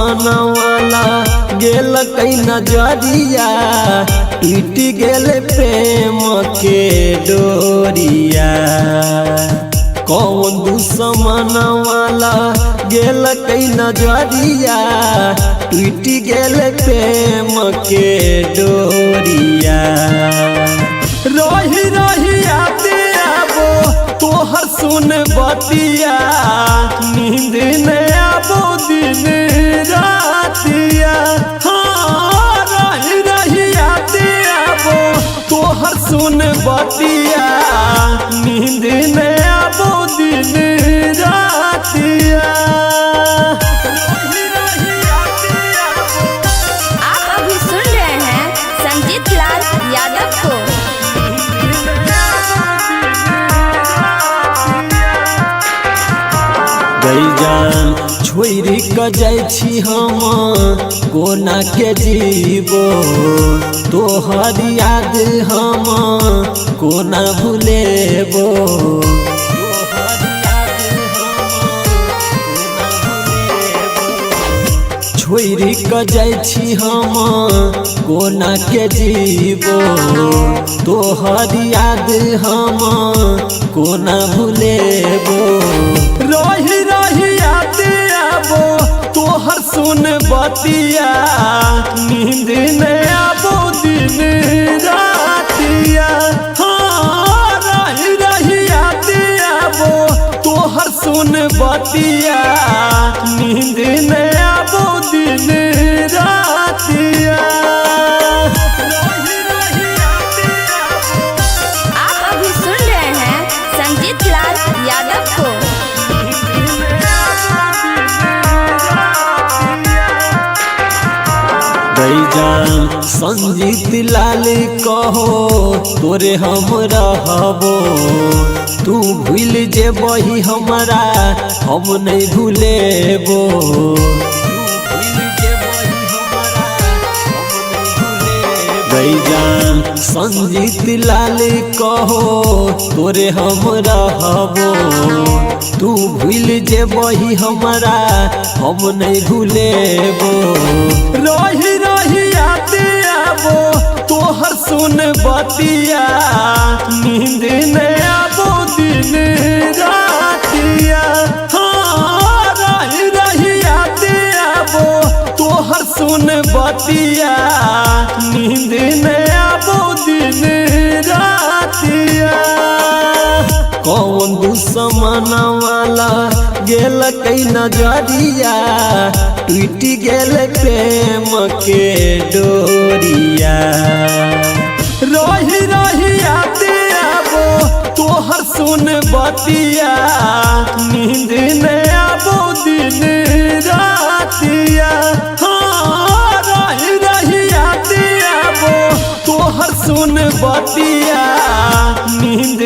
दुश्मन वाला गेल कई नजरिया टूट गेल प्रेम के डोरिया। कौन दुश्मन वाला गेल कई नजरिया टूट गेल प्रेम के डोरिया। रही रही आते आबो तोहर सुन बतिया नींद न आबो दिन रातिया। हाँ रही रही आते आबो तोहर सुन बतिया नींद न आबो दिन रातिया। आप अभी सुन रहे हैं संजीत लाल यादव को। गई जान छोरी क जाइ छी हम कोना के जीवो तोहर याद हम कोना भूलेबो। छोरी क जाइ छी हम कोना के जीवो तोहर याद हम कोना भूलेबो। रही रही आते आबो तोहर सुन बतिया नींद न आबो दिन रातिया। हाँ रही रही आते आबो तोहर सुन बतिया नींद न आबो दिन रातिया। आप अभी सुन रहे हैं संजीत लाल यादव को। गई जान संजीत लाल कहो तोरे हम रहबो तू भूल जेबही हमरा हम नहीं भूलेबो। गई जान संजीत लाल कहो तोरे हम रहबो तू भूल जेबही हमरा हम नहीं भूलेबो। रही रही आते आबो तोहर सुन बतिया नींद न आबो दिन रातिया। हाँ रही रही आते आबो तोहर सुन बतिया नींद न आबो दिन रातिया। कौन दुश्मन वाला गेल कई नजरिया टूट गेल प्रेम के डोरिया। रही रही आते आबो तोहर सुन बतिया नींद न आबो दिन रातिया। हाँ रही रही आते आबो तोहर सुन बतिया नींद